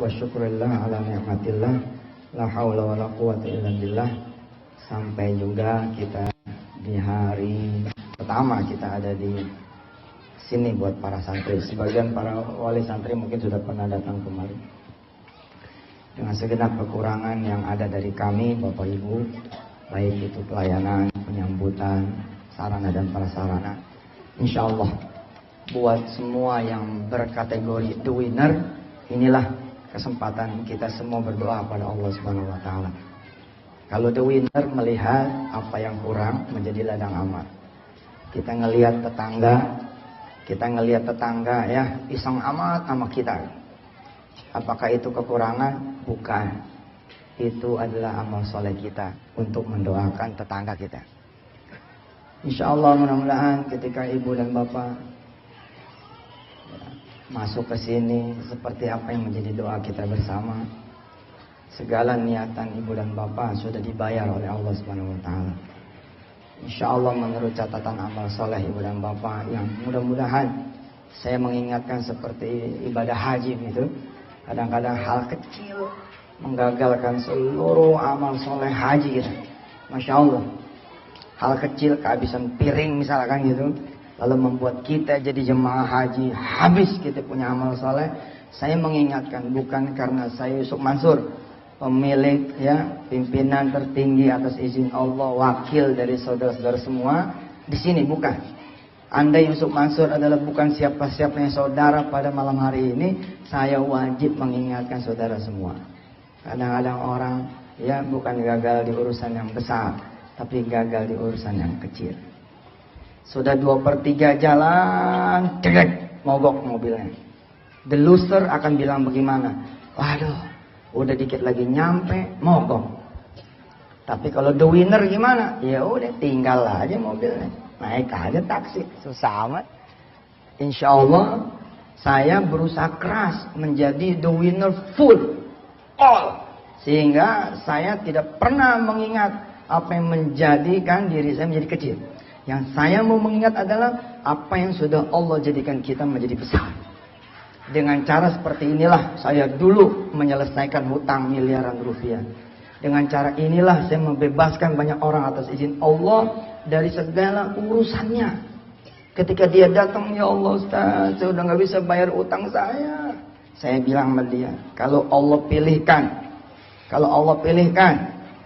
wa syukurillah ala ni'matillah, la haula wa la quwata illa billah. Sampai juga kita di hari pertama kita ada di sini buat para santri. Sebagian para wali santri mungkin sudah pernah datang kemari. Dengan segenap kekurangan yang ada dari kami, Bapak Ibu, baik itu pelayanan, penyambutan, sarana dan prasarana, insya Allah buat semua yang berkategori the winner, inilah kesempatan kita semua berdoa pada Allah Subhanahu wa taala. Kalau the winner melihat apa yang kurang menjadi ladang amal. Kita ngelihat tetangga ya iseng amat sama kita. Apakah itu kekurangan? Bukan. Itu adalah amal soleh kita untuk mendoakan tetangga kita. Insya Allah mudah-mudahan ketika ibu dan bapak masuk ke sini seperti apa yang menjadi doa kita bersama, segala niatan ibu dan bapak sudah dibayar oleh Allah Subhanahu wa taala. Insya Allah menurut catatan amal soleh ibu dan bapak yang mudah-mudahan saya mengingatkan seperti ibadah haji gitu. Kadang-kadang hal kecil menggagalkan seluruh amal soleh haji gitu. Masya Allah. Hal kecil kehabisan piring misalkan gitu, lalu membuat kita jadi jemaah haji habis kita punya amal soleh. Saya mengingatkan bukan karena saya Yusuf Mansur, pemilik ya pimpinan tertinggi atas izin Allah, wakil dari saudara-saudara semua di sini, bukan. Anda Yusuf Mansur adalah bukan siapa-siapanya saudara pada malam hari ini. Saya wajib mengingatkan saudara semua. Kadang-kadang orang ya bukan gagal di urusan yang besar, tapi gagal di urusan yang kecil. Sudah 2/3 jalan, cekrek, mogok mobilnya. The loser akan bilang bagaimana? Waduh, udah dikit lagi nyampe, mogok. Tapi kalau the winner gimana? Ya udah tinggal aja mobilnya. Naik aja taksi, susah amat. Insya Allah saya berusaha keras menjadi the winner full all, sehingga saya tidak pernah mengingat apa yang menjadikan diri saya menjadi kecil. Yang saya mau mengingat adalah apa yang sudah Allah jadikan kita menjadi besar. Dengan cara seperti inilah saya dulu menyelesaikan hutang miliaran rupiah. Dengan cara inilah saya membebaskan banyak orang atas izin Allah dari segala urusannya. Ketika dia datang, ya Allah Ustaz, saya udah gak bisa bayar utang saya. Saya bilang sama dia, kalau Allah pilihkan,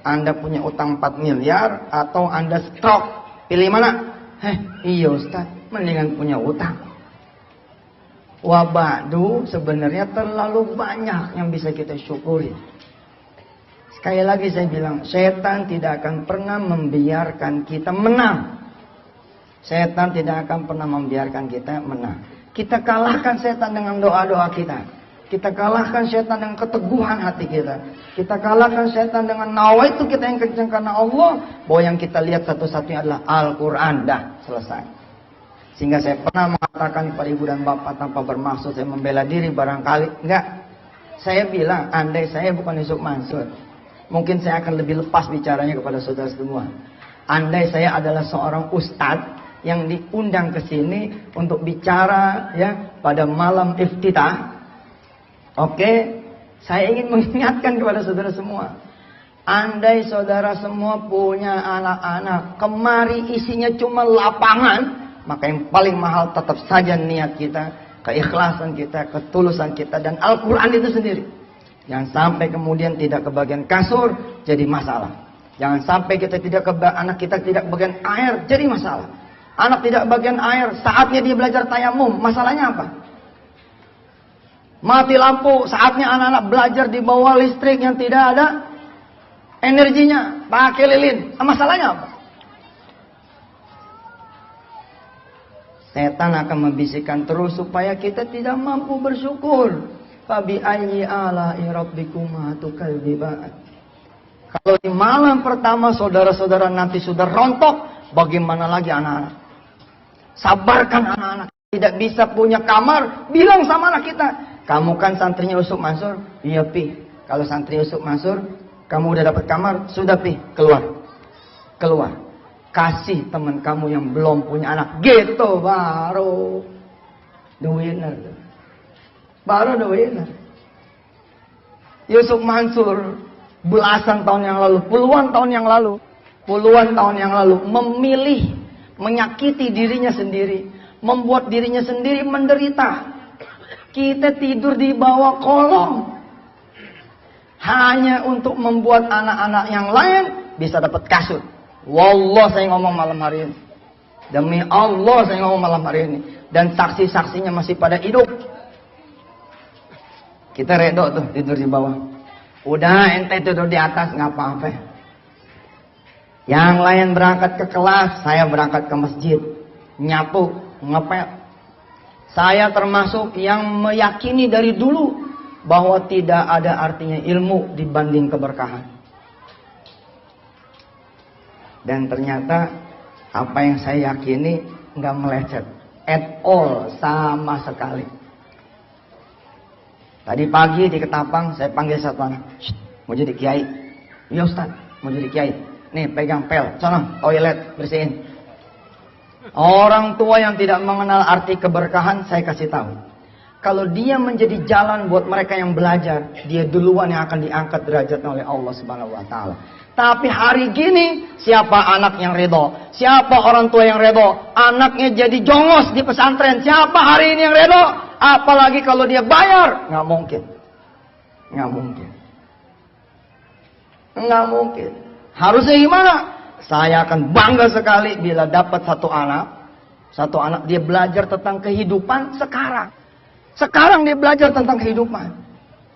Anda punya utang 4 miliar atau Anda stroke, pilih mana? Iya Ustaz, mendingan punya utang. Wabadu sebenarnya terlalu banyak yang bisa kita syukuri. Sekali lagi saya bilang, setan tidak akan pernah membiarkan kita menang. Setan tidak akan pernah membiarkan kita menang. Kita kalahkan setan dengan doa-doa kita. Kita kalahkan setan dengan keteguhan hati kita. Kita kalahkan setan dengan nawaitu kita yang kencang karena Allah. Bahwa yang kita lihat satu-satunya adalah Al-Quran. Dah, selesai. Sehingga saya pernah mengatakan kepada ibu dan bapak tanpa bermaksud saya membela diri barangkali. Enggak. Saya bilang, andai saya bukan Yusuf Mansur, mungkin saya akan lebih lepas bicaranya kepada saudara semua. Andai saya adalah seorang ustadz yang diundang ke sini untuk bicara ya pada malam iftitah. Oke, saya ingin mengingatkan kepada saudara semua. Andai saudara semua punya anak-anak, kemari isinya cuma lapangan, maka yang paling mahal tetap saja niat kita, keikhlasan kita, ketulusan kita, dan Al-Quran itu sendiri. Jangan sampai kemudian tidak kebagian kasur jadi masalah. Jangan sampai anak kita tidak kebagian air jadi masalah. Anak tidak bagian air, saatnya dia belajar tayamum, masalahnya apa? Mati lampu, saatnya anak-anak belajar di bawah listrik yang tidak ada energinya, pakai lilin, masalahnya apa? Setan akan membisikkan terus supaya kita tidak mampu bersyukur. Fabi ayyi ala'i rabbikuma tukadziban. Kalau di malam pertama saudara-saudara nanti sudah rontok, bagaimana lagi anak-anak? Sabarkan anak-anak. Tidak bisa punya kamar, bilang sama anak kita, kamu kan santrinya Yusuf Mansur? Iya Pi. Kalau santri Yusuf Mansur, kamu udah dapat kamar? Sudah Pi, keluar. Kasih teman kamu yang belum punya anak. Gitu baru the winner. Baru the winner. Yusuf Mansur belasan tahun yang lalu, puluhan tahun yang lalu memilih menyakiti dirinya sendiri, membuat dirinya sendiri menderita. Kita tidur di bawah kolong hanya untuk membuat anak-anak yang lain bisa dapat kasut. Wallah saya ngomong malam hari ini. Demi Allah saya ngomong malam hari ini. Dan saksi-saksinya masih pada hidup. Kita redo tuh tidur di bawah. Udah ente tidur di atas nggak apa-apa. Yang lain berangkat ke kelas, saya berangkat ke masjid. Nyapu, ngepel. Saya termasuk yang meyakini dari dulu bahwa tidak ada artinya ilmu dibanding keberkahan. Dan ternyata apa yang saya yakini nggak meleset at all, sama sekali. Tadi pagi di Ketapang saya panggil satu anak, mau jadi kiai. Iya Ustaz, mau jadi kiai. Nih pegang pel, sono toilet bersihin. Orang tua yang tidak mengenal arti keberkahan saya kasih tahu. Kalau dia menjadi jalan buat mereka yang belajar, dia duluan yang akan diangkat derajatnya oleh Allah Subhanahu wa taala. Tapi hari gini, siapa anak yang redo? Siapa orang tua yang redo? Anaknya jadi jongos di pesantren. Siapa hari ini yang redo? Apalagi kalau dia bayar. Nggak mungkin. Nggak mungkin. Nggak mungkin. Harusnya gimana? Saya akan bangga sekali bila dapat satu anak dia belajar tentang kehidupan sekarang. Sekarang dia belajar tentang kehidupan.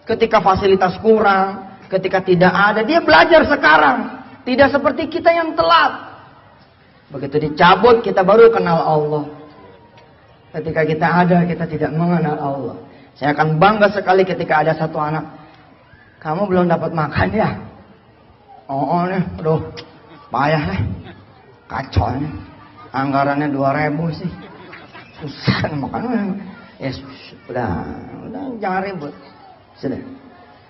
Ketika fasilitas kurang, ketika tidak ada, dia belajar sekarang. Tidak seperti kita yang telat. Begitu dicabut, kita baru kenal Allah. Ketika kita ada, kita tidak mengenal Allah. Saya akan bangga sekali ketika ada satu anak. Kamu belum dapat makan ya? Oh nih, aduh, payah nih. Kacau nih. Anggarannya 2.000 sih. Susah makan. Ya udah jangan ribut. Sudah.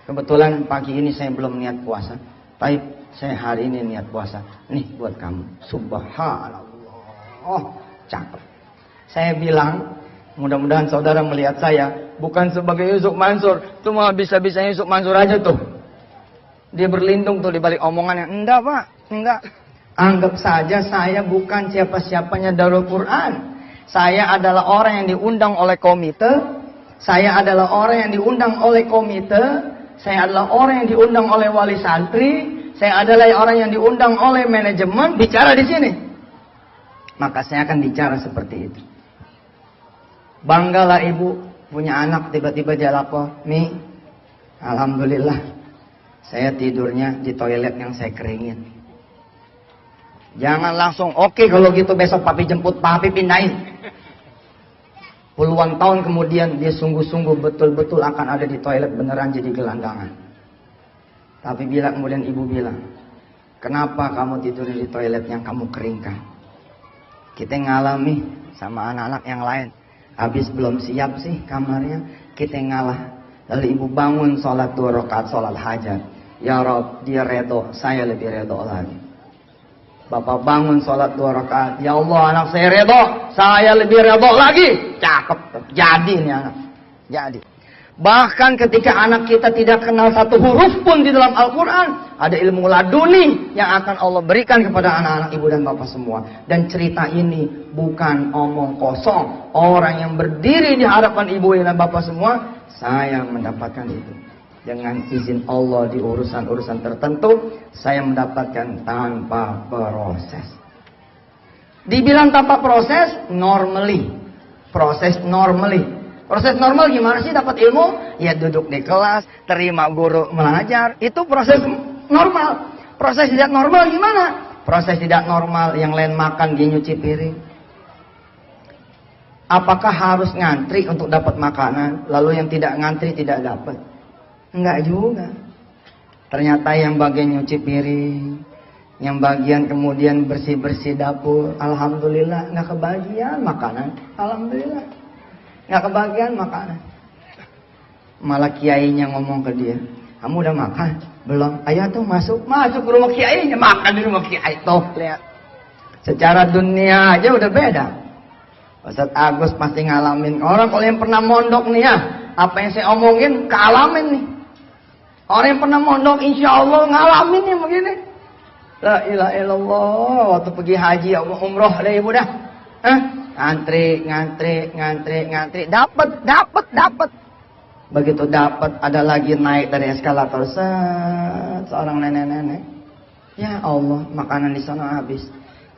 Kebetulan pagi ini saya belum niat puasa. Tapi saya hari ini niat puasa. Nih buat kamu. Subhanallah. Oh, cakep. Saya bilang, mudah-mudahan saudara melihat saya bukan sebagai Yusuf Mansur. Cuma bisa-bisanya Yusuf Mansur aja tuh. Dia berlindung tuh di balik omongannya. Enggak Pak, enggak. Anggap saja saya bukan siapa-siapanya Darul Quran. Saya adalah orang yang diundang oleh komite. Saya adalah orang yang diundang oleh komite. Saya adalah orang yang diundang oleh wali santri. Saya adalah orang yang diundang oleh manajemen bicara di sini. Maka saya akan bicara seperti itu. Banggalah ibu punya anak tiba-tiba dia lapor, "Mi, alhamdulillah saya tidurnya di toilet yang saya keringin." Jangan langsung, "Oke kalau gitu besok papi jemput, papi pindahin." Puluhan tahun kemudian dia sungguh-sungguh betul-betul akan ada di toilet beneran jadi gelandangan. Tapi bila kemudian ibu bilang, "Kenapa kamu tidur di toilet yang kamu keringkan?" Kita ngalami sama anak-anak yang lain. Habis belum siap sih kamarnya, kita ngalah. Lalu ibu bangun sholat 2 rakaat sholat hajat. Ya Rob, dia redo, saya lebih redo lagi. Bapak bangun sholat 2 rakaat. Ya Allah, anak saya redo, saya lebih redo lagi. Cakep, jadi ini anak. Jadi. Bahkan ketika anak kita tidak kenal satu huruf pun di dalam Al-Quran, ada ilmu laduni yang akan Allah berikan kepada anak-anak ibu dan bapak semua. Dan cerita ini bukan omong kosong. Orang yang berdiri di hadapan ibu dan bapak semua, saya mendapatkan itu. Dengan izin Allah di urusan-urusan tertentu, saya mendapatkan tanpa proses. Dibilang tanpa proses, normally. Proses normally. Proses normal gimana sih dapat ilmu? Ya duduk di kelas, terima guru mengajar. Itu proses normal. Proses tidak normal gimana? Proses tidak normal yang lain makan dia nyuci piring. Apakah harus ngantri untuk dapat makanan? Lalu yang tidak ngantri tidak dapat? Enggak juga. Ternyata yang bagian nyuci piring, yang bagian kemudian bersih-bersih dapur, alhamdulillah nggak kebagian makanan. Alhamdulillah. Nggak kebagian makanan. Malah kiainya ngomong ke dia, "Kamu udah makan? Belum? Ayo tuh masuk ke rumah kiainya, makan di rumah kiai." Tuh lihat. Secara dunia aja udah beda. Ustaz Agus pasti ngalamin. Orang kalau yang pernah mondok nih ya, apa yang saya omongin kealamin nih. Orang yang pernah mondok insya Allah ngalamin yang begini. La ilaha illallah. Waktu pergi haji umroh deh ibu dah. Ngantri. Dapat. Begitu dapat ada lagi naik dari eskalator. Seorang nenek-nenek. Ya Allah, makanan di sana habis.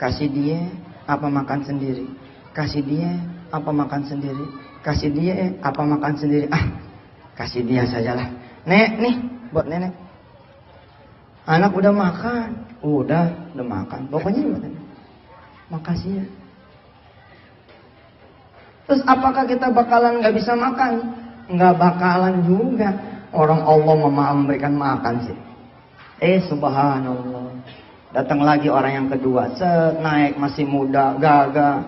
Kasih dia apa makan sendiri. Kasih dia apa makan sendiri. Kasih dia apa makan sendiri. Kasih dia sajalah. Nek, nih buat nenek. Anak udah makan. Udah makan. Pokoknya makasih ya. Terus apakah kita bakalan gak bisa makan? Nggak bakalan juga. Orang Allah memberikan makan sih. Subhanallah. Datang lagi orang yang kedua. Naik masih muda, gagah.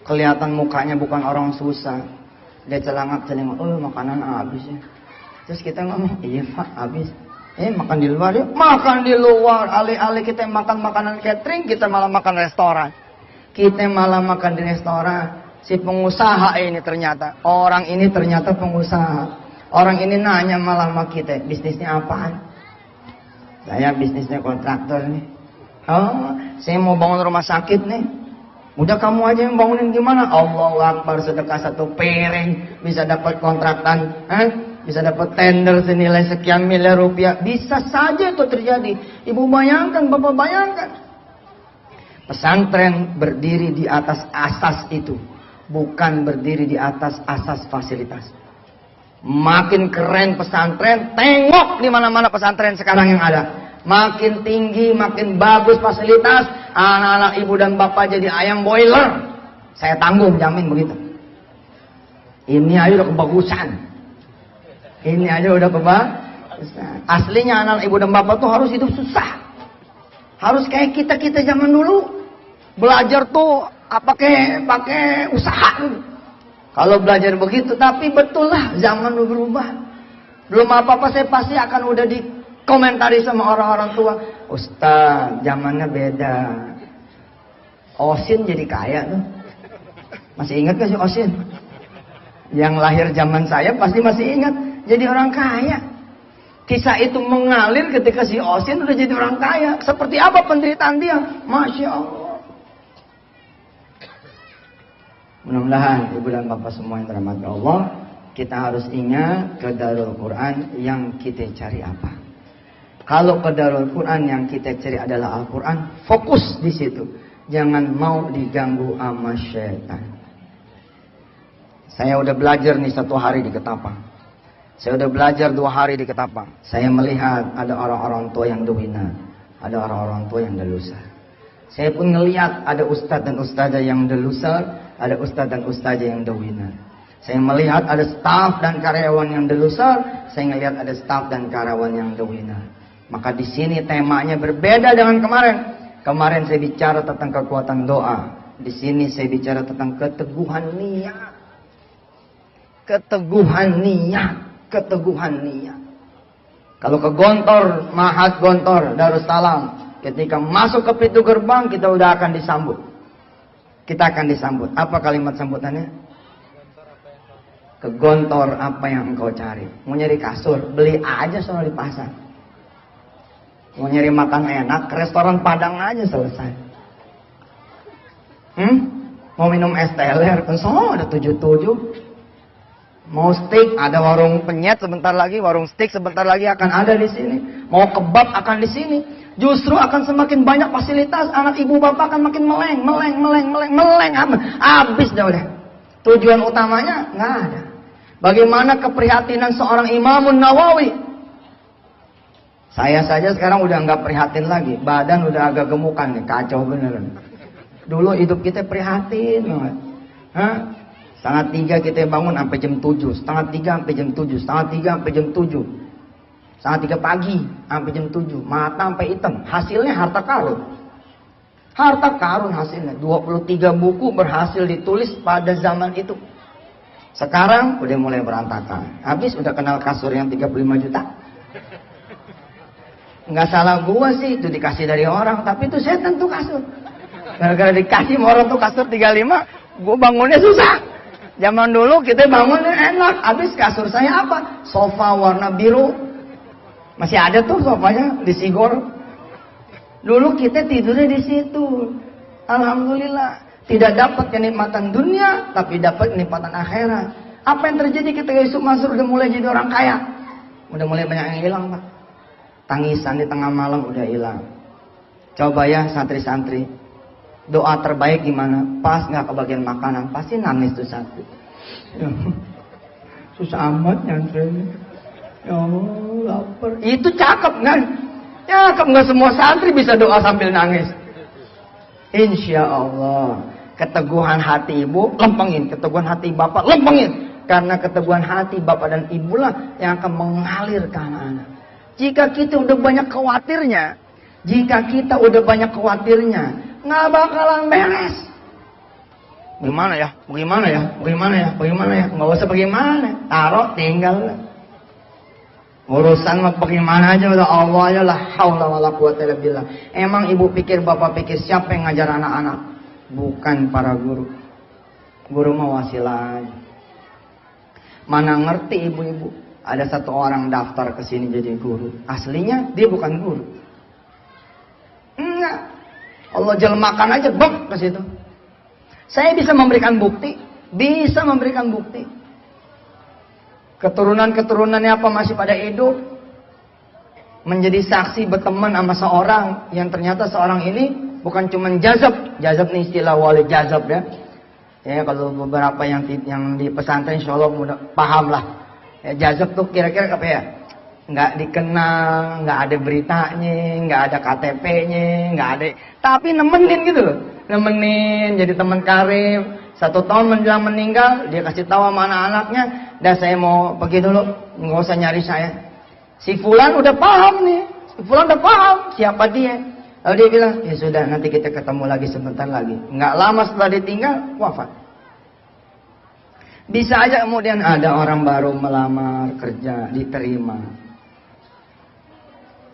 Kelihatan mukanya bukan orang susah. Dia celangak-celingak. Makanan habis ya. Terus kita ngomong, iya Pak habis. Makan di luar yuk. Makan di luar. Alih-alih kita makan makanan catering, kita malah makan restoran. Kita malah makan di restoran. Si pengusaha ini ternyata. Orang ini ternyata pengusaha. Orang ini nanya malah sama kita. Bisnisnya apaan? Saya bisnisnya kontraktor nih. Saya mau bangun rumah sakit nih. Udah kamu aja yang bangunin gimana? Allahu Akbar, sedekah 1 piring. Bisa dapat kontraktan. Bisa dapat tender senilai sekian miliar rupiah. Bisa saja itu terjadi. Ibu bayangkan, bapak bayangkan. Pesantren berdiri di atas asas itu. Bukan berdiri di atas asas fasilitas. Makin keren pesantren, tengok di mana-mana pesantren sekarang yang ada. Makin tinggi, makin bagus fasilitas, anak-anak ibu dan bapak jadi ayam boiler. Saya tanggung, jamin begitu. Ini aja udah kebagusan. Ini aja udah kebagusan. Aslinya anak ibu dan bapak tuh harus hidup susah. Harus kayak kita zaman dulu. Belajar tuh pakai usaha. Kalau belajar begitu, tapi betul lah zaman berubah. Belum apa-apa saya pasti akan udah dikomentari sama orang-orang tua. Ustaz, zamannya beda. Osin jadi kaya tuh. Masih ingat gak sih Osin? Yang lahir zaman saya pasti masih ingat. Jadi orang kaya. Kisah itu mengalir ketika si Osin udah jadi orang kaya. Seperti apa penderitaan dia? Masya Allah. Mudah-mudahan ibu dan bapak semua yang dirahmati Allah, kita harus ingat ke Darul Quran yang kita cari apa. Kalau ke Darul Quran yang kita cari adalah Al-Quran, fokus di situ. Jangan mau diganggu sama syaitan. Saya udah belajar nih 1 hari di Ketapang. Saya udah belajar 2 hari di Ketapang. Saya melihat ada orang-orang tua yang dominan, ada orang-orang tua yang delusa. Saya pun ngelihat ada ustadz dan ustazah yang delusa, ada ustadz dan ustazah yang dominan. Saya melihat ada staf dan karyawan yang delusa, saya ngelihat ada staf dan karyawan yang dominan. Maka di sini temanya berbeda dengan kemarin. Kemarin saya bicara tentang kekuatan doa. Di sini saya bicara tentang keteguhan niat. Keteguhan niat. Kalau ke Gontor, Mahat Gontor, Darussalam, ketika masuk ke pintu gerbang, kita udah akan disambut. Kita akan disambut. Apa kalimat sambutannya? Ke Gontor apa yang engkau cari? Mau nyari kasur, beli aja soal di pasar. Mau nyari makan enak, ke restoran Padang aja selesai. Mau minum es teler, ada 77. Mau steak, ada warung penyet sebentar lagi, warung steak sebentar lagi akan ada di sini. Mau kebab akan di sini. Justru akan semakin banyak fasilitas, anak ibu bapak akan makin meleng. Habis dah udah. Tujuan utamanya nggak ada. Bagaimana keprihatinan seorang Imamun Nawawi? Saya saja sekarang udah nggak prihatin lagi. Badan udah agak gemukan nih, kacau beneran. Dulu hidup kita prihatin banget. 2:30 kita bangun sampai jam 7, 2:30 sampai jam 7, 2:30 sampai jam 7. 2:30 pagi sampai jam 7, mata sampai hitam. Hasilnya harta karun. Harta karun hasilnya. 23 buku berhasil ditulis pada zaman itu. Sekarang udah mulai berantakan. Habis udah kenal kasur yang 35 juta. Nggak salah gua sih, itu dikasih dari orang, tapi itu saya tentu kasur. Gara-gara dikasih sama orang tuh kasur 35, gua bangunnya susah. Zaman dulu kita bangunnya enak. Habis kasur saya apa? Sofa warna biru. Masih ada tuh sofanya di Sigor. Dulu kita tidurnya di situ. Alhamdulillah. Tidak dapat kenikmatan dunia, tapi dapat kenikmatan akhirat. Apa yang terjadi ketika Yusuf Mansur udah mulai jadi orang kaya? Udah mulai banyak yang hilang, Pak. Tangisan di tengah malam udah hilang. Coba ya santri-santri. Doa terbaik gimana? Pas nggak kebagian makanan, pasti nangis tuh santri. Ya, susah amat nyantri. Ya Allah, lapar. Itu cakep kan? Cakep, nggak semua santri bisa doa sambil nangis. Insya Allah. Keteguhan hati ibu, lempengin. Keteguhan hati bapak, lempengin. Karena keteguhan hati bapak dan ibu lah yang akan mengalir ke anak-anak. Jika kita udah banyak khawatirnya, nggak bakalan beres. Bagaimana ya? Nggak usah bagaimana. Taruh, tinggal. Urusan mah bagaimana aja udah Allah aja lah. Haula wala quwata illa billah. Emang ibu pikir, bapak pikir siapa yang ngajar anak-anak? Bukan para guru. Guru mah wasilah aja. Mana ngerti ibu-ibu? Ada satu orang daftar ke sini jadi guru. Aslinya dia bukan guru. Enggak. Allah jelmakan aja bek ke situ. Saya bisa memberikan bukti. Keturunan-keturunannya apa masih pada hidup. Menjadi saksi berteman sama seorang yang ternyata seorang ini bukan cuma jazab. Jazab nih istilah wali jazab ya. Ya kalau beberapa yang di pesantren insyaallah mudah paham lah. Ya, jazab tuh kira-kira apa ya? Nggak dikenal, nggak ada beritanya, nggak ada KTP-nya, nggak ada. Tapi nemenin gitu loh. Nemenin jadi teman karib. 1 tahun menjelang meninggal, dia kasih tahu sama anak-anaknya, dah saya mau pergi dulu, nggak usah nyari saya. Si Fulan udah paham nih, siapa dia. Lalu dia bilang, ya sudah nanti kita ketemu lagi sebentar lagi. Nggak lama setelah ditinggal, wafat. Bisa aja kemudian ada orang baru melamar kerja, diterima.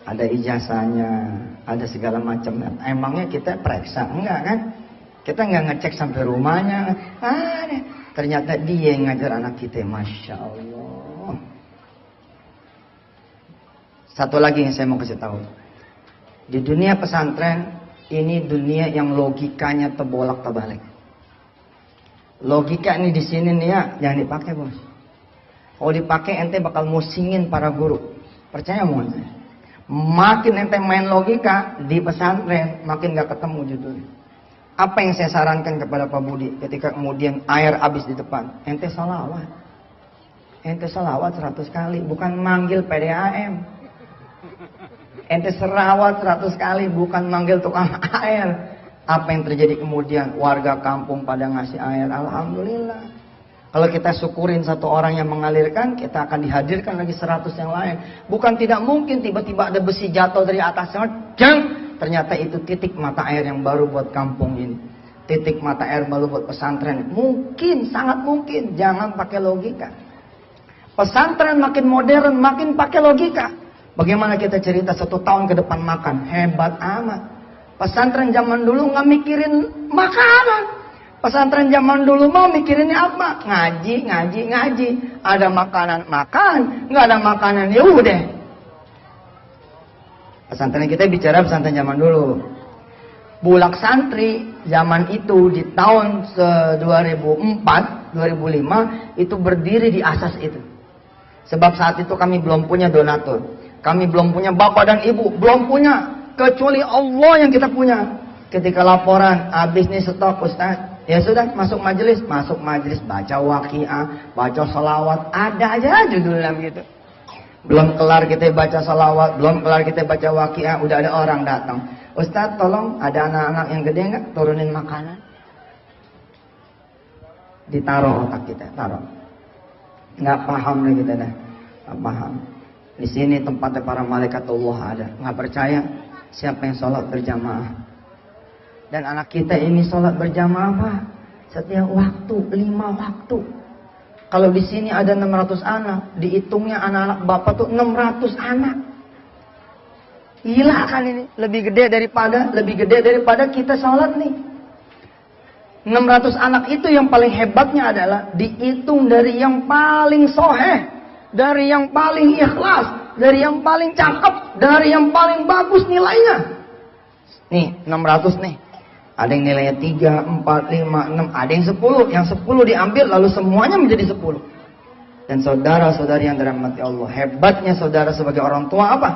Ada ijazahnya, ada segala macam. Emangnya kita periksa? Enggak kan? Kita nggak ngecek sampai rumahnya. Ternyata dia yang ngajar anak kita. Masya Allah. Satu lagi yang saya mau kasih tahu. Di dunia pesantren, ini dunia yang logikanya terbolak-terbalik. Logika ini di sini nih ya, jangan dipakai bos. Kalau dipakai ente bakal musingin para guru. Percaya mohon saya. Makin ente main logika di pesantren, makin gak ketemu judulnya. Apa yang saya sarankan kepada Pak Budi ketika kemudian air habis di depan? Ente salawat. Ente salawat 100 kali, bukan manggil PDAM. Ente serawat 100 kali, bukan manggil tukang air. Apa yang terjadi kemudian? Warga kampung pada ngasih air. Alhamdulillah. Kalau kita syukurin satu orang yang mengalirkan, kita akan dihadirkan lagi 100 yang lain. Bukan tidak mungkin tiba-tiba ada besi jatuh dari atasnya. Ternyata itu titik mata air yang baru buat kampung ini. Titik mata air baru buat pesantren. Mungkin, sangat mungkin. Jangan pakai logika. Pesantren makin modern, makin pakai logika. Bagaimana kita cerita 1 tahun ke depan makan? Hebat amat. Pesantren zaman dulu nggak mikirin makanan. Pesantren zaman dulu mau mikirinnya apa? Ngaji. Ada makanan, makan. Nggak ada makanan, ya udah. Pesantren kita bicara pesantren zaman dulu. Bulak santri zaman itu di tahun 2004, 2005 itu berdiri di asas itu. Sebab saat itu kami belum punya donatur. Kami belum punya bapak dan ibu, belum punya. Kecuali Allah yang kita punya. Ketika laporan, habis nih stok Ustaz. Ya sudah, masuk majelis, baca waqiah, baca salawat. Ada aja judulnya begitu. Belum kelar kita baca salawat, belum kelar kita baca waqiah, udah ada orang datang. Ustaz tolong, ada anak-anak yang gede nggak turunin makanan? Ditaruh otak kita, taruh. Nggak paham nih kita dah, nggak paham. Di sini tempatnya para malaikat Allah ada. Nggak percaya? Siapa yang sholat berjamaah? Dan anak kita ini sholat berjamaah Pak. Setiap waktu, 5 waktu. Kalau di sini ada 600 anak, dihitungnya anak-anak bapak tuh 600 anak. Gila kan ini? Lebih gede daripada kita sholat nih. 600 anak itu yang paling hebatnya adalah dihitung dari yang paling soheh, dari yang paling ikhlas, dari yang paling cakep, dari yang paling bagus nilainya. Nih, 600 nih. Ada yang nilainya 3, 4, 5, 6, ada yang 10. Yang 10 diambil lalu semuanya menjadi 10. Dan saudara-saudari yang dirahmati Allah, hebatnya saudara sebagai orang tua apa?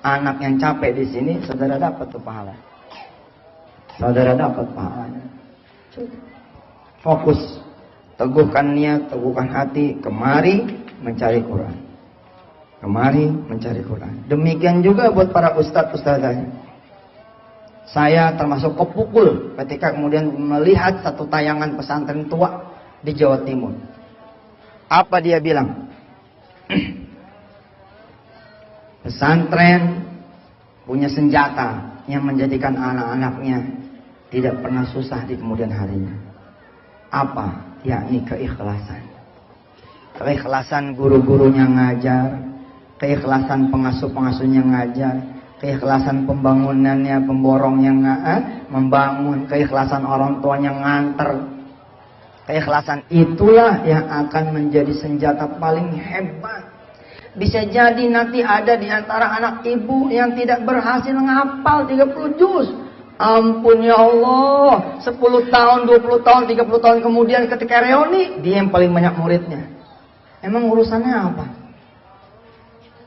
Anak yang capek di sini, saudara dapat tuh pahala. Saudara dapat pahalanya. Fokus, teguhkan niat, teguhkan hati, kemari mencari Quran. Kemari mencari Quran. Demikian juga buat para ustadz-ustadzanya. Saya termasuk kepukul ketika kemudian melihat satu tayangan pesantren tua di Jawa Timur. Apa dia bilang? Pesantren punya senjata yang menjadikan anak-anaknya tidak pernah susah di kemudian harinya. Apa? Yakni keikhlasan. Keikhlasan guru-gurunya ngajar, keikhlasan pengasuh-pengasuhnya ngajar, keikhlasan pembangunannya, pemborongnya membangun, keikhlasan orang tuanya nganter. Keikhlasan itulah yang akan menjadi senjata paling hebat. Bisa jadi nanti ada di antara anak ibu yang tidak berhasil ngapal 30 juz. Ampun ya Allah, 10 tahun, 20 tahun, 30 tahun kemudian ketika reuni, dia yang paling banyak muridnya. Emang urusannya apa?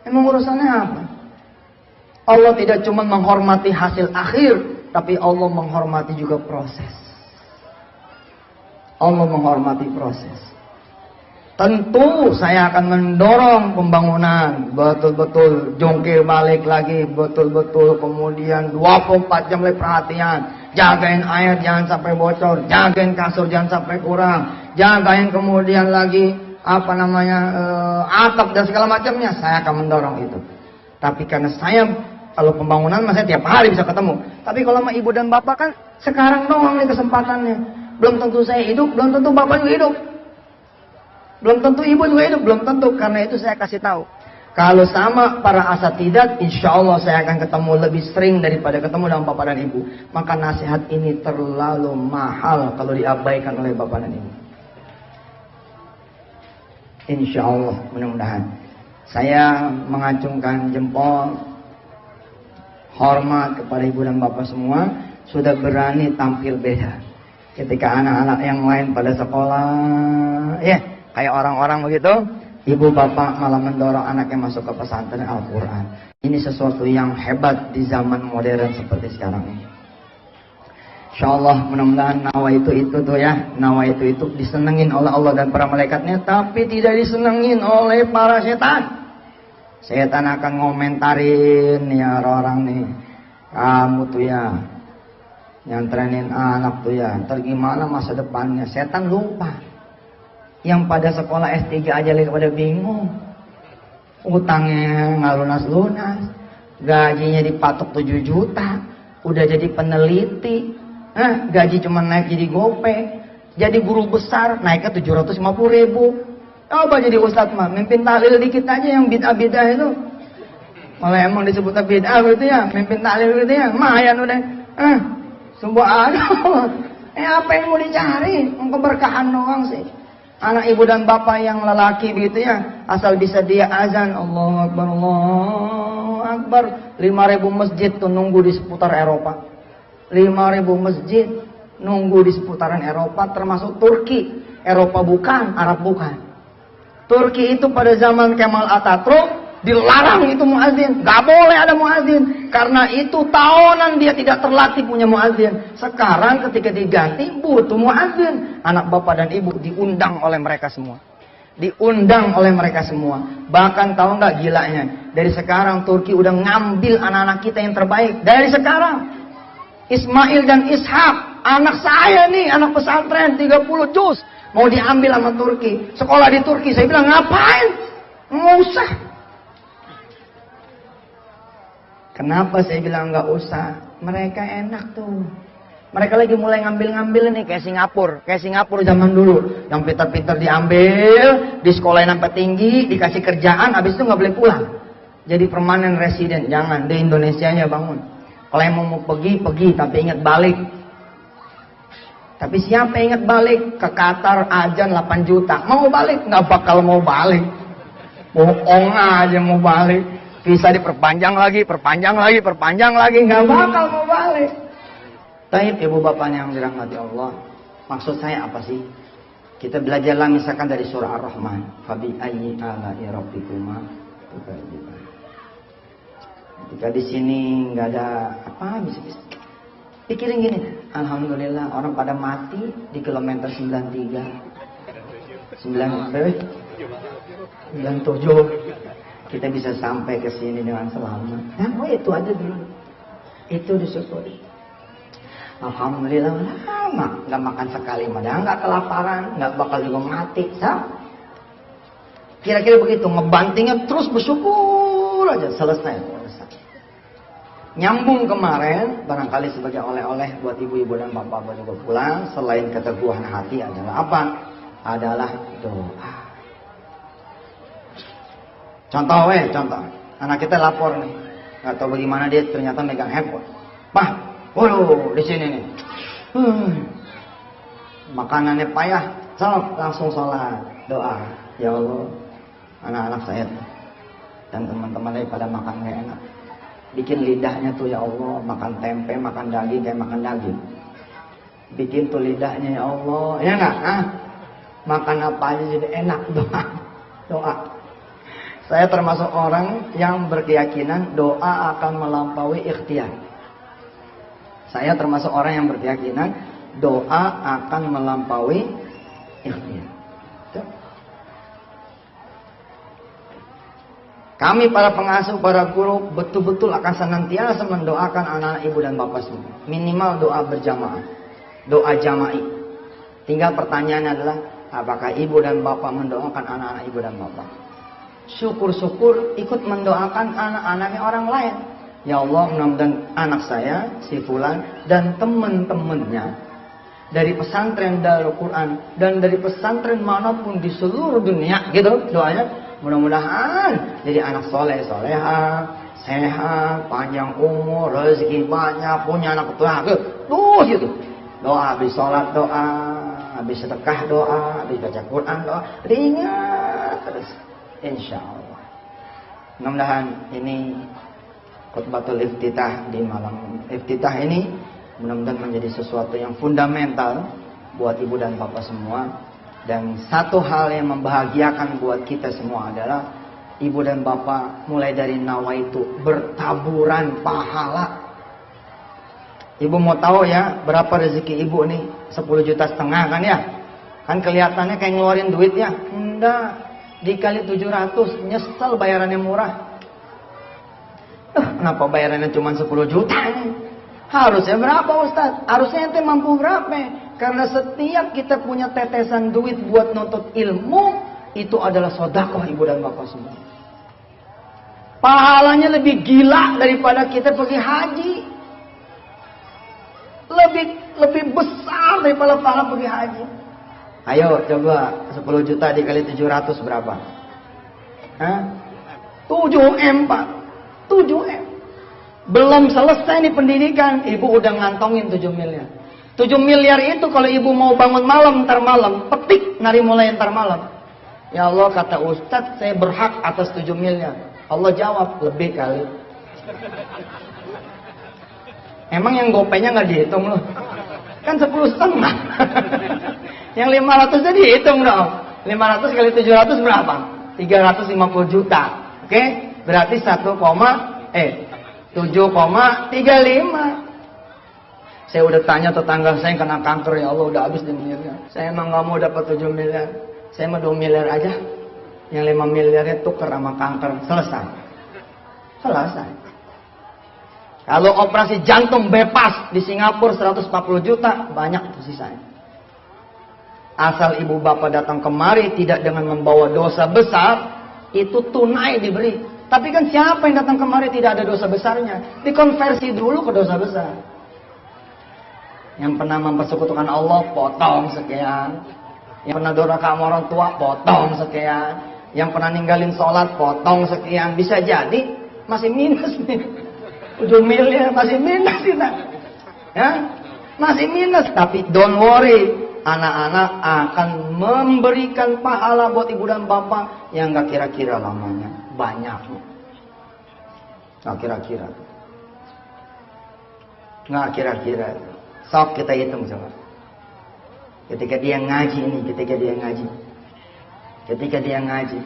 Emang urusannya apa? Allah tidak cuma menghormati hasil akhir, tapi Allah menghormati juga proses. Allah menghormati proses. Tentu saya akan mendorong pembangunan, betul-betul jongkir balik lagi, betul-betul kemudian 24 jam lebih perhatian, jagain air jangan sampai bocor, jagain kasur jangan sampai kurang, jagain kemudian lagi atap dan segala macamnya. Saya akan mendorong itu. Tapi karena saya kalau pembangunan saya tiap hari bisa ketemu. Tapi kalau sama ibu dan bapak kan sekarang doang nih kesempatannya. Belum tentu saya hidup, belum tentu bapak juga hidup. Belum tentu ibu juga hidup, belum tentu. Karena itu saya kasih tahu. Kalau sama para asatidat, insya Allah saya akan ketemu lebih sering daripada ketemu dengan bapak dan ibu. Maka nasihat ini terlalu mahal kalau diabaikan oleh bapak dan ibu. Insya Allah, mudah-mudahan. Saya mengacungkan jempol, hormat kepada ibu dan bapak semua, sudah berani tampil beda. Ketika anak-anak yang lain pada sekolah, kayak orang-orang begitu, ibu bapak malah mendorong anaknya masuk ke pesantren Al-Quran. Ini sesuatu yang hebat di zaman modern seperti sekarang ini. InsyaAllah mudah-mudahan nawa itu tuh ya, nawa itu disenengin oleh Allah dan para malaikatnya, tapi tidak disenengin oleh para setan. Setan akan ngomentarin ya orang nih, kamu tuh ya nyantrenin anak tuh ya, ntar gimana masa depannya. Setan lupa yang pada sekolah S3 aja lagi pada bingung, utangnya nggak lunas-lunas, gajinya dipatok 7 juta, udah jadi peneliti, gaji cuma naik jadi gope, jadi guru besar naiknya 750.000. Coba jadi ustadz mah, mimpin tahlil dikit aja yang bid'ah-bid'ah itu. Malah emang disebutnya bid'ah gitu ya, mimpin tahlil gitu ya, lumayan udah. Subhanallah. Apa yang mau dicari? Keberkahan doang sih. Anak ibu dan bapak yang lelaki begitu ya, asal bisa dia azan Allahu Akbar, Allahu Akbar. 5.000 masjid tuh nunggu di seputar Eropa. 5.000 masjid nunggu di seputaran Eropa, termasuk Turki. Eropa bukan, Arab bukan. Turki itu pada zaman Kemal Atatürk dilarang itu muazin, gak boleh ada muazin karena itu tahunan dia tidak terlatih punya muazin. Sekarang ketika diganti butuh muazin, anak bapak dan ibu diundang oleh mereka semua, diundang oleh mereka semua. Bahkan tahu nggak gilanya, dari sekarang Turki udah ngambil anak-anak kita yang terbaik dari sekarang. Ismail dan Ishak, anak saya nih, anak pesantren 30 juz mau diambil sama Turki, sekolah di Turki. Saya bilang ngapain, nggak usah. Kenapa saya bilang nggak usah? Mereka enak tuh. Mereka lagi mulai ngambil-ngambil nih kayak Singapura zaman dulu. Yang pintar-pintar diambil, di sekolah sampai tinggi, dikasih kerjaan, habis itu nggak boleh pulang. Jadi permanen resident, jangan di Indonesia nya bangun. Kalau yang mau pergi, tapi ingat balik. Tapi siapa yang ingat balik? Ke Qatar ajan 8 juta. Mau balik? Nggak bakal mau balik. Bohong aja mau balik. Bisa diperpanjang lagi, perpanjang lagi, nggak bakal mau balik. Taib ibu bapaknya yang dirahmati Allah. Maksud saya apa sih? Kita belajarlah misalkan dari surah Ar-Rahman. Fabi ayyi ala'i rabbikuma tukadziban. Ketika di sini nggak ada apa bisa. Pikirin gini, alhamdulillah orang pada mati di kilometer 93. 97. Kita bisa sampai ke sini dengan selamat. Nah, itu aja dulu. Itu disyukuri. Alhamdulillah lama nggak makan sekali, padahal nggak kelaparan, nggak bakal juga mati. Kira-kira begitu, ngebantingnya terus bersyukur aja, selesai. Nyambung kemarin, barangkali sebagai oleh-oleh buat ibu-ibu dan bapak-bapak juga pulang. Selain keteguhan hati adalah apa? Adalah doa. Contoh, anak kita lapor nih, nggak tahu bagaimana dia ternyata megang handphone. Pak, waduh, di sini nih, makanannya payah, langsung sholat, doa. Ya Allah, anak-anak saya dan teman-teman daripada makan nggak enak, bikin lidahnya tuh ya Allah, makan tempe, makan daging kayak makan daging. Bikin tuh lidahnya ya Allah, ya nggak? Makan apa aja jadi enak, doa. Saya termasuk orang yang berkeyakinan doa akan melampaui ikhtiar. Saya termasuk orang yang berkeyakinan doa akan melampaui ikhtiar. Kami para pengasuh, para guru betul-betul akan senantiasa mendoakan anak-anak ibu dan bapak semua. Minimal doa berjamaah, doa jama'i. Tinggal pertanyaannya adalah, apakah ibu dan bapak mendoakan anak-anak ibu dan bapak? Syukur-syukur ikut mendoakan anak-anaknya orang lain. Ya Allah, mudah-mudahan anak saya, si Fulan, dan teman-temannya dari pesantren Darul Quran dan dari pesantren manapun di seluruh dunia, gitu doanya. Mudah-mudahan jadi anak soleh, soleha, sehat, panjang umur, rezeki banyak, punya anak tua, tuh gitu. Doa habis sholat doa, habis sedekah doa, habis baca Quran doa, diingat terus. Insya Allah. Mudah-mudahan ini khutbatul iftitah di malam iftitah ini mudah-mudahan menjadi sesuatu yang fundamental buat ibu dan bapak semua. Dan satu hal yang membahagiakan buat kita semua adalah ibu dan bapak mulai dari nawaitu bertaburan pahala. Ibu mau tahu ya berapa rezeki ibu nih? 10,5 juta kan ya? Kan kelihatannya kayak ngeluarin duit ya? Enggak. Dikali 700, nyesel bayarannya murah. Kenapa bayarannya cuma 10 juta? Harusnya berapa Ustaz? Harusnya ente mampu berapa? Karena setiap kita punya tetesan duit buat nuntut ilmu, itu adalah sedekah ibu dan bapak semua. Pahalanya lebih gila daripada kita pergi haji. Lebih besar daripada pahala pergi haji. Ayo coba 10 juta dikali 700 berapa? 7M Pak. 7M. Belum selesai nih pendidikan, ibu udah ngantongin 7 miliar. 7 miliar itu kalau ibu mau bangun malam ntar malam, petik nari mulai ntar malam. Ya Allah, kata Ustadz, saya berhak atas 7 miliar. Allah jawab, lebih kali. Emang yang gopenya nggak dihitung loh? Kan 10,5. Yang 500 jadi hitung dong. 500 kali 700 berapa? 350 juta. Oke? Berarti 7,35. Saya udah tanya tetangga saya yang kena kanker, ya Allah udah habis di miliar. Saya emang nggak mau dapat 7 miliar. Saya mah 2 miliar aja. Yang 5 miliarnya tuker sama kanker. Selesai. Kalau operasi jantung bebas di Singapura 140 juta, banyak tuh sisanya. Asal ibu bapak datang kemari tidak dengan membawa dosa besar, itu tunai diberi. Tapi kan siapa yang datang kemari tidak ada dosa besarnya? Dikonversi dulu ke dosa besar. Yang pernah mempersekutukan Allah, potong sekian. Yang pernah durhaka sama orang tua, potong sekian. Yang pernah ninggalin sholat, potong sekian. Bisa jadi masih minus nih. 7 miliar masih minus kita. Ya? Masih minus. Tapi don't worry. Anak-anak akan memberikan pahala buat ibu dan bapak yang gak kira-kira lamanya. Banyak. Nggak kira-kira. Nggak kira-kira. Sok kita hitung coba. Ketika dia ngaji ini, ketika dia ngaji,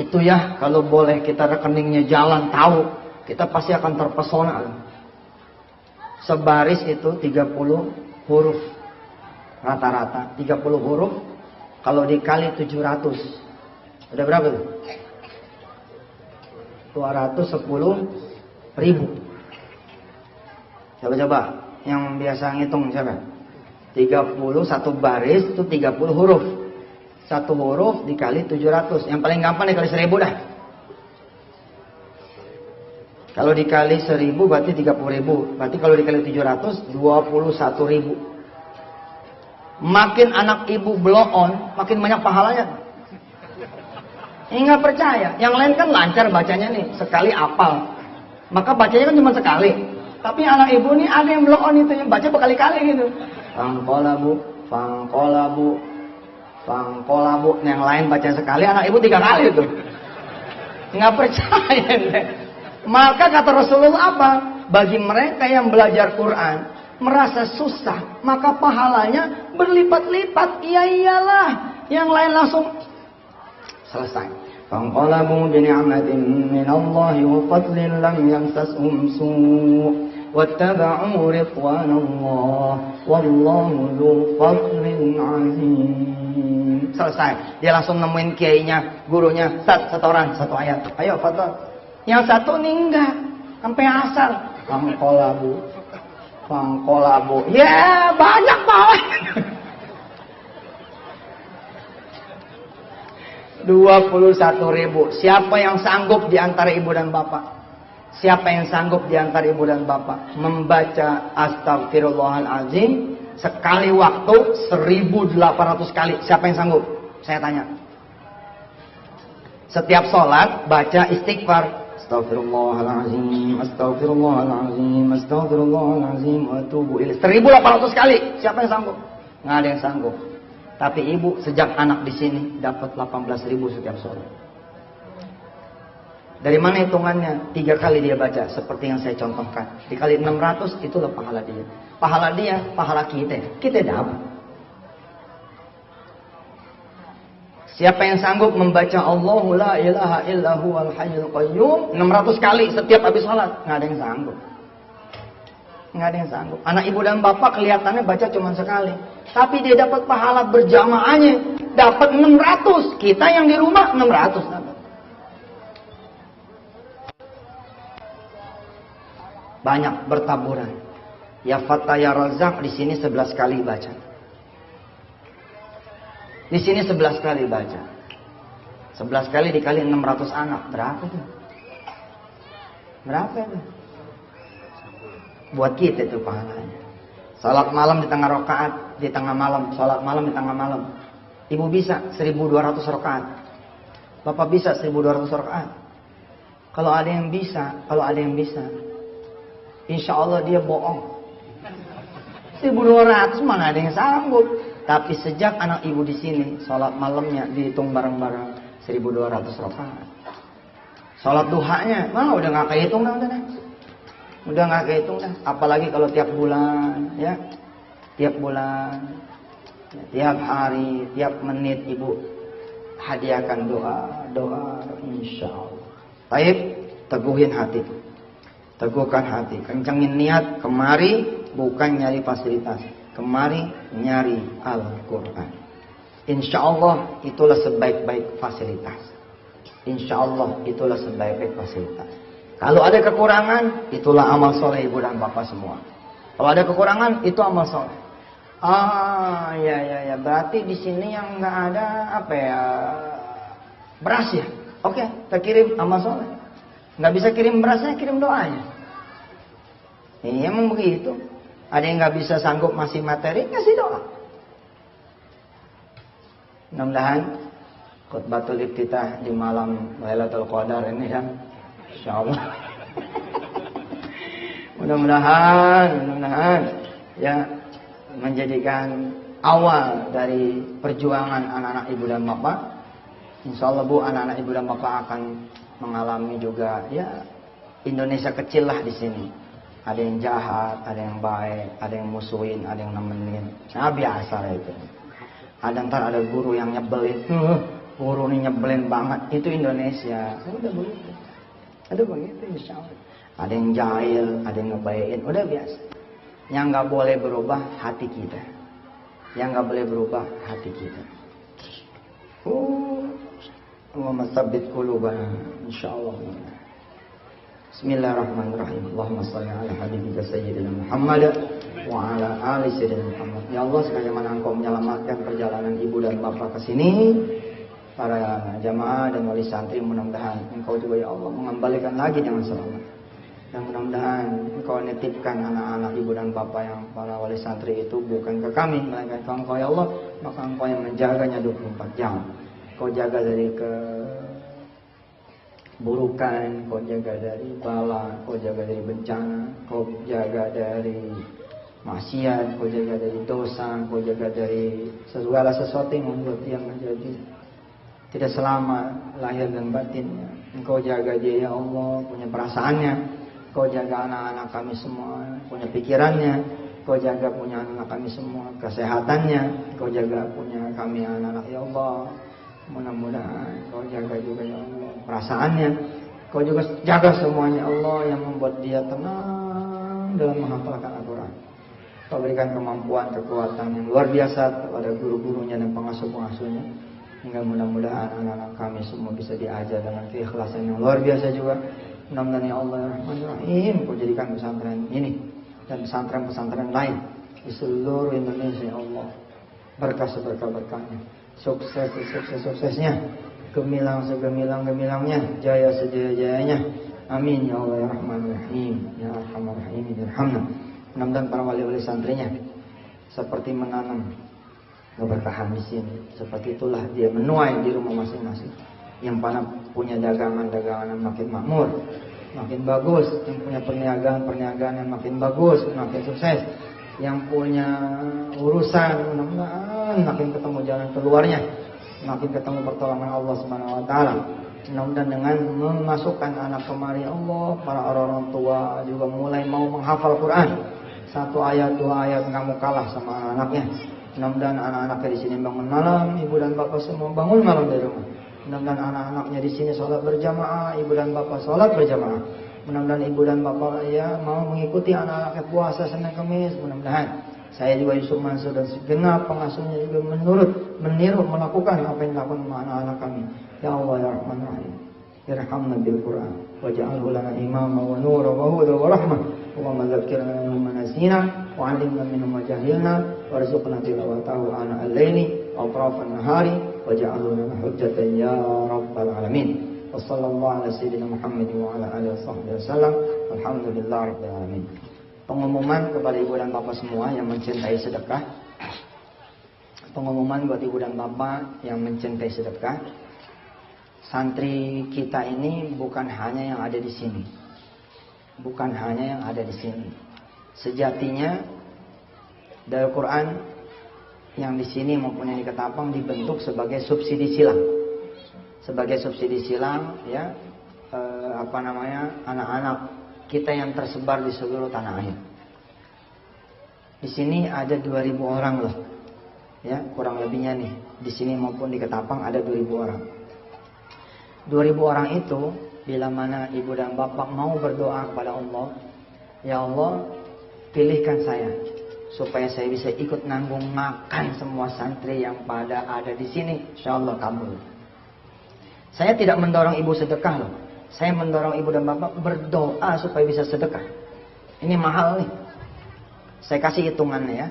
itu ya kalau boleh kita rekeningnya jalan tahu, kita pasti akan terpesona. Sebaris itu 30 huruf rata-rata, 30 huruf kalau dikali 700, udah berapa tuh? 210.000. Coba-coba yang biasa ngitung siapa? 30 satu baris itu 30 huruf. Satu huruf dikali 700. Yang paling gampang dikali 1000 dah. Kalau dikali 1000 berarti 30.000. Berarti kalau dikali 700 21.000. Makin anak ibu blow on, makin banyak pahalanya. Ini nggak percaya. Yang lain kan lancar bacanya nih, sekali apal. Maka bacanya kan cuma sekali. Tapi anak ibu nih ada yang blow on itu, yang baca berkali-kali gitu. Fangkolabu. Yang lain baca sekali, anak ibu 3 kali itu. Nggak percaya deh. Maka kata Rasulullah apa? Bagi mereka yang belajar Quran merasa susah, maka pahalanya berlipat-lipat. Iya iyalah. Yang lain langsung selesai. Fangqalabu bi ni'matin min Allah wa fadlin lam yamsashum su' wattaba'u ridwanallah wallahu dzu fadlin 'azim. Selesai. Dia langsung nemuin kiainya, gurunya, satu orang, satu ayat. Ayo fadhal. Yang satu nih enggak, sampai asar. Fangqalabu. Ya, banyak banget. 21.000. Siapa yang sanggup di antara ibu dan bapak? Siapa yang sanggup di antara ibu dan bapak membaca Astaghfirullahaladzim sekali waktu 1.800 kali? Siapa yang sanggup? Saya tanya. Setiap sholat baca istighfar. Astaghfirullahaladzim, Astaghfirullahaladzim, Astaghfirullahaladzim, wa atubu ilaih. 1.800 kali. Siapa yang sanggup? Nggak ada yang sanggup. Tapi ibu sejak anak di sini dapat 18.000 setiap sholat. Dari mana hitungannya? 3 kali dia baca seperti yang saya contohkan. Dikali 600 itulah pahala dia. Pahala dia, pahala kita. Kita dapat. Siapa yang sanggup membaca Allahu la ilaha illa huwal hayyul qayyum 600 kali setiap habis sholat? Nggak ada yang sanggup. Nggak ada yang sanggup. Anak ibu dan bapak kelihatannya baca cuma sekali. Tapi dia dapat pahala berjamaahnya. Dapat 600. Kita yang di rumah 600 dapat. Banyak bertaburan. Ya Fatah ya Razak di sini 11 kali baca. Di sini 11 kali baca. 11 kali dikali 600 anak. Berapa tuh? Berapa itu? Buat kita itu pahalanya. Salat malam di tengah rakaat, di tengah malam. Salat malam di tengah malam. Ibu bisa 1.200 rakaat. Bapak bisa 1.200 rakaat. Kalau ada yang bisa, insya Allah dia bohong. 1.200 mana ada yang sanggup. Tapi sejak anak ibu di sini, salat malamnya dihitung bareng-bareng 1.200 rakaat. Salat duhanya, udah nggak kehitung dah, udah nggak kehitung dah. Apalagi kalau tiap bulan, ya, tiap bulan, ya, tiap hari, tiap menit ibu hadiahkan doa, insya Allah. Taib, teguhin hati, teguhkan hati, kencengin niat. Kemari bukan nyari fasilitas, kemari nyari Al-Quran. Insya Allah itulah sebaik-baik fasilitas. Insya Allah itulah sebaik-baik fasilitas. Kalau ada kekurangan, itulah amal soleh ibu dan bapak semua. Kalau ada kekurangan, itu amal soleh. Ya. Berarti di sini yang nggak ada beras ya. Oke, kita kirim amal soleh. Nggak bisa kirim berasnya, kirim doanya. Iya, emang begitu. Ada yang nggak bisa sanggup masih materi, kasih doa. Mudah-mudahan khutbatul iftitah di malam Lailatul Qadar ini kan, insyaallah. mudah-mudahan ya menjadikan awal dari perjuangan anak-anak ibu dan bapak. Insyaallah Bu, anak-anak ibu dan bapak akan mengalami juga ya Indonesia kecil lah di sini. Ada yang jahat, ada yang baik, ada yang musuhin, ada yang nemenin. Nah biasa lah itu. Ada ntar ada guru yang nyebelin, guru ini nyebelin banget. Itu Indonesia. Udah begitu. Ada begitu insya Allah. Ada yang jahil, ada yang ngebaikin. Udah biasa. Yang nggak boleh berubah hati kita. Yang nggak boleh berubah hati kita. Allahumma tsabbit qulubana insyaallah. Bismillahirrahmanirrahim. Allahumma shalli ala habibika sayyidina Muhammad wa ala ali sayyidina Muhammad. Ya Allah, sebagaimana Engkau menyelamatkan perjalanan ibu dan bapak ke sini, para jamaah dan wali santri, mudah-mudahan Engkau juga ya Allah mengembalikan lagi dengan selamat. Dan mudah-mudahan Engkau nitipkan anak-anak ibu dan bapak yang para wali santri itu bukan ke kami, melainkan ke Engkau ya Allah. Maka Engkau yang menjaganya 24 jam. Kau jaga dari keburukan, kau jaga dari bala, kau jaga dari bencana, kau jaga dari maksiat, kau jaga dari dosa, kau jaga dari segala sesuatu yang membuat dia menjadi tidak selamat lahir dan batinnya. Engkau jaga dia ya Allah, punya perasaannya. Kau jaga anak-anak kami semua, punya pikirannya. Kau jaga punya anak kami semua, kesehatannya. Kau jaga punya kami anak-anak ya Allah. Mudah-mudahan Kau jaga juga ya Allah perasaannya. Kau juga jaga semuanya Allah, yang membuat dia tenang dalam menghafalkan Al-Quran. Kau berikan kemampuan, kekuatan yang luar biasa kepada guru-gurunya dan pengasuh-pengasuhnya, hingga mudah-mudahan anak-anak kami semua bisa diajar dengan keikhlasan yang luar biasa juga. Mudah-mudahan ya Allah Rahim, Kau jadikan pesantren ini dan pesantren-pesantren lain di seluruh Indonesia ya Allah berkah seberkah-berkahnya, suksesnya, gemilang segemilang-gemilangnya, jaya sejaya-jayanya. Amin ya Allah ya Rahman Rahim, ya Arhamar Rahim, ya Rahman. Mudah-mudahan para wali-wali santrinya seperti menanam keberkahan di sini, seperti itulah dia menuai di rumah masing-masing. Yang mana punya dagangan-dagangan yang makin makmur, makin bagus, yang punya perniagaan yang makin bagus, makin sukses, yang punya urusan mudah-mudahan makin ketemu jalan keluarnya, makin ketemu pertolongan Allah Subhanahu wa taala. Mudah-mudahan dengan memasukkan anak kemari Allah, para orang tua juga mulai mau menghafal Quran. 1 ayat 2 ayat kamu kalah sama anak-anaknya. Mudah-mudahan anak-anaknya di sini bangun malam, ibu dan bapak semua bangun malam di rumah. Mudah-mudahan anak-anaknya di sini sholat berjamaah, ibu dan bapak sholat berjamaah. Mudah-mudahan ibu dan bapak ya mau mengikuti anak-anaknya puasa Senin Kamis. Mudah-mudahan saya juga Yusuf Mansur dan segenap pengasuhnya juga meniru melakukan apa yang dilakukan sama anak-anak kami. Ya Allah ya Rahman Rahim, irhamna bil Quran waj'alhu lana imama wa nura wa huda wa rahmah. Allahumma dzakkirna minhu ma nasina wa 'allimna minhu ma jahilna warzuqna tilawatahu ana al-laili wa atrafan nahari waj'alhu lana hujjatan ya rabbal alamin. Wassallallahu ala sayyidina Muhammad wa ala alihi wasallam. Alhamdulillahirabbil alamin. Pengumuman kepada ibu dan bapak semua yang mencintai sedekah. Pengumuman buat ibu dan bapak yang mencintai sedekah. Santri kita ini bukan hanya yang ada di sini. Bukan hanya yang ada di sini. Sejatinya Darul Quran yang di sini maupun yang di Ketapang dibentuk sebagai subsidi silang. Sebagai subsidi silang ya, anak-anak kita yang tersebar di seluruh tanah air. Di sini ada 2.000 orang loh. Ya, kurang lebihnya nih. Di sini maupun di Ketapang ada 2.000 orang. 2.000 orang itu bila mana ibu dan bapak mau berdoa kepada Allah, ya Allah, pilihkan saya supaya saya bisa ikut nanggung makan semua santri yang pada ada di sini. Insyaallah kabul. Saya tidak mendorong ibu sedekah loh. Saya mendorong ibu dan bapak berdoa supaya bisa sedekah. Ini mahal nih. Saya kasih hitungannya ya.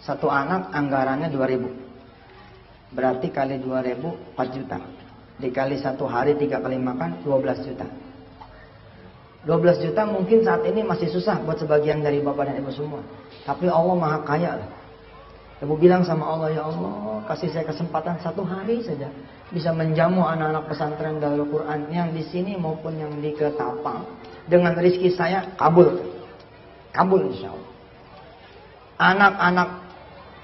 Satu anak anggarannya 2.000. Berarti kali 2.000 4 juta. Dikali 1 hari 3 kali makan 12 juta. 12 juta mungkin saat ini masih susah buat sebagian dari bapak dan ibu semua. Tapi Allah maha kaya lah. Ibu bilang sama Allah, ya Allah kasih saya kesempatan 1 hari saja bisa menjamu anak-anak pesantren Darul Quran yang di sini maupun yang di Ketapang. Dengan rezeki saya kabul. Kabul insya Allah. Anak-anak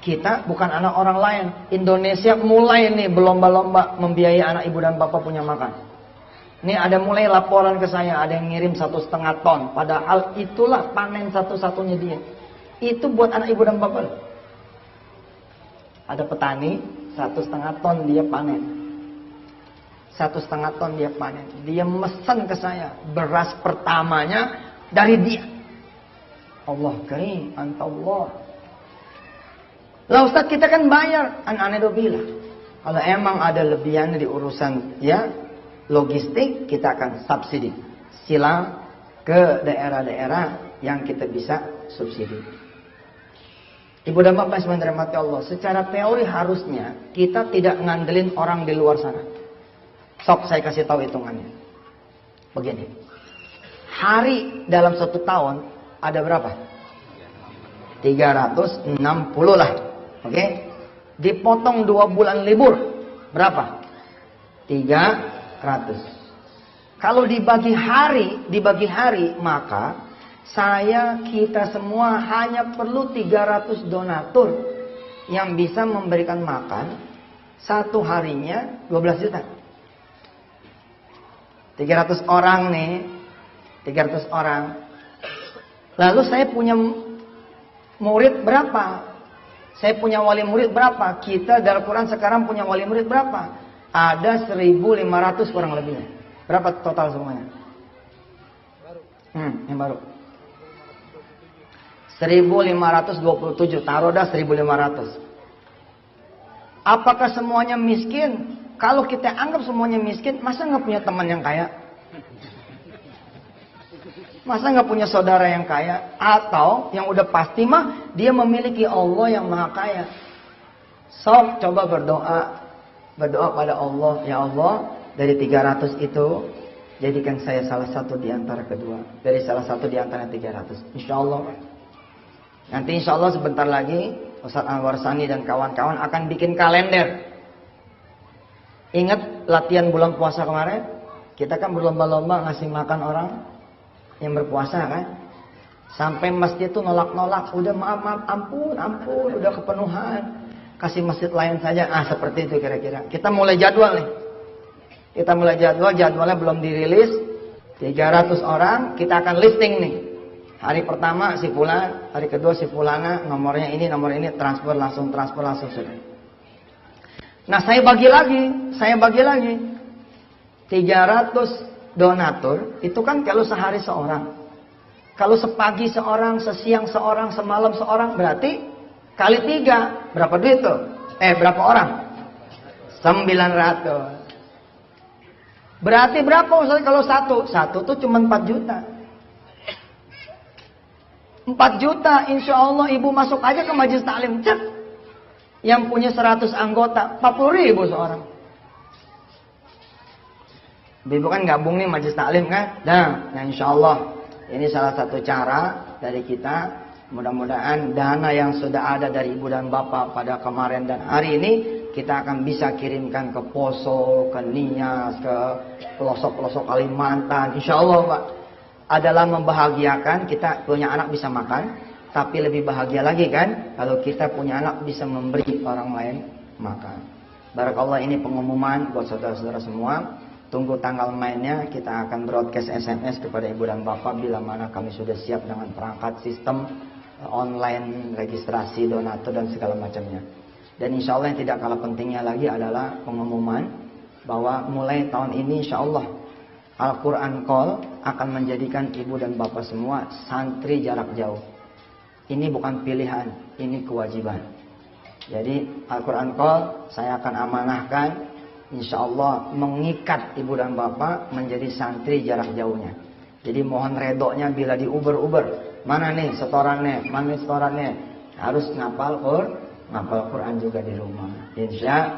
kita bukan anak orang lain. Indonesia mulai nih berlomba-lomba membiayai anak ibu dan bapak punya makan. Ini ada mulai laporan ke saya, ada yang ngirim 1,5 ton. Padahal itulah panen satu-satunya dia. Itu buat anak ibu dan bapak. Ada petani 1,5 ton dia panen. 1,5 ton dia panen. Dia mesen ke saya beras pertamanya dari dia. Allah karim, antallah. Lah Ustaz, kita kan bayar. Anak-anak udah bilang, kalau emang ada lebihan di urusan ya logistik, kita akan subsidi. Silang ke daerah-daerah yang kita bisa subsidi. Ibu dan bapak yang dirahmati Allah, secara teori harusnya kita tidak ngandelin orang di luar sana. Sok saya kasih tahu hitungannya. Begini. Hari dalam 1 tahun ada berapa? 360 lah. Oke? Dipotong 2 bulan libur. Berapa? 300. Kalau dibagi hari, maka kita semua hanya perlu 300 donatur yang bisa memberikan makan satu harinya 12 juta. 300 orang nih, 300 orang. Lalu saya punya murid berapa? Saya punya wali murid berapa? Kita dalam Quran sekarang punya wali murid berapa? Ada 1.500 kurang lebihnya. Berapa total semuanya? Yang baru. 1.527. Taruh dah 1.500. Apakah semuanya miskin? Kalau kita anggap semuanya miskin, masa nggak punya teman yang kaya? Masa nggak punya saudara yang kaya? Atau yang udah pasti mah dia memiliki Allah yang maha kaya. So, coba berdoa pada Allah. Ya Allah, dari 300 itu jadikan saya salah satu di antara kedua. Dari salah satu di antara 300. Insya Allah. Nanti insya Allah sebentar lagi Ustaz Anwar Sani dan kawan-kawan akan bikin kalender. Ingat latihan bulan puasa kemarin? Kita kan berlomba-lomba ngasih makan orang yang berpuasa kan? Sampai masjid itu nolak-nolak. Udah maaf, ampun, udah kepenuhan. Kasih masjid lain saja. Seperti itu kira-kira. Kita mulai jadwal nih. Jadwalnya belum dirilis. 300 orang, kita akan listing nih. Hari pertama si fulan, hari kedua si fulana, nomor ini, transfer langsung sudah. Nah saya bagi lagi. 300 donatur, itu kan kalau sehari seorang. Kalau sepagi seorang, sesiang seorang, semalam seorang, berarti kali 3. Berapa duit tuh? Berapa orang? 900. Berarti berapa Ustaz kalau satu? Satu tuh cuma 4 juta. 4 juta, insya Allah ibu masuk aja ke majelis taklim. Cek. Yang punya 100 anggota, 40.000 seorang. Ibu kan gabung nih majelis taklim kan? Nah insya Allah ini salah satu cara dari kita. Mudah-mudahan dana yang sudah ada dari ibu dan bapak pada kemarin dan hari ini kita akan bisa kirimkan ke Poso, ke Nias, ke pelosok-pelosok Kalimantan. Insya Allah Pak, adalah membahagiakan. Kita punya anak bisa makan. Tapi lebih bahagia lagi kan kalau kita punya anak bisa memberi orang lain makan. Barakallah, ini pengumuman buat saudara-saudara semua. Tunggu tanggal mainnya, kita akan broadcast SMS kepada ibu dan bapak bila mana kami sudah siap dengan perangkat sistem online, registrasi, donatur dan segala macamnya. Dan insya Allah yang tidak kalah pentingnya lagi adalah pengumuman bahwa mulai tahun ini insya Allah Al-Quran Call akan menjadikan ibu dan bapak semua santri jarak jauh. Ini bukan pilihan, ini kewajiban. Jadi Al-Quran Call saya akan amanahkan, insya Allah mengikat ibu dan bapak menjadi santri jarak jauhnya. Jadi mohon redonya bila diuber-uber. Mana nih setorannya, harus ngapal Quran juga di rumah. Insya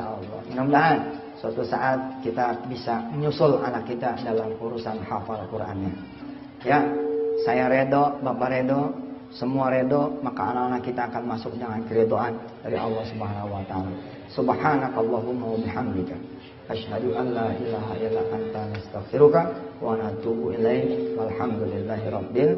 Allah. Mudah-mudahan suatu saat kita bisa menyusul anak kita dalam urusan hafal Qurannya. Ya, saya redo, bapak redo. Semua redo, maka anak-anak kita akan masuk dengan keredoan dari Allah Subhanahu wa taala. Subhanakallahumma wa bihamdika asyhadu an la ilaha illa anta nastaghfiruka wa natubu ilaik. Walhamdulillahirabbil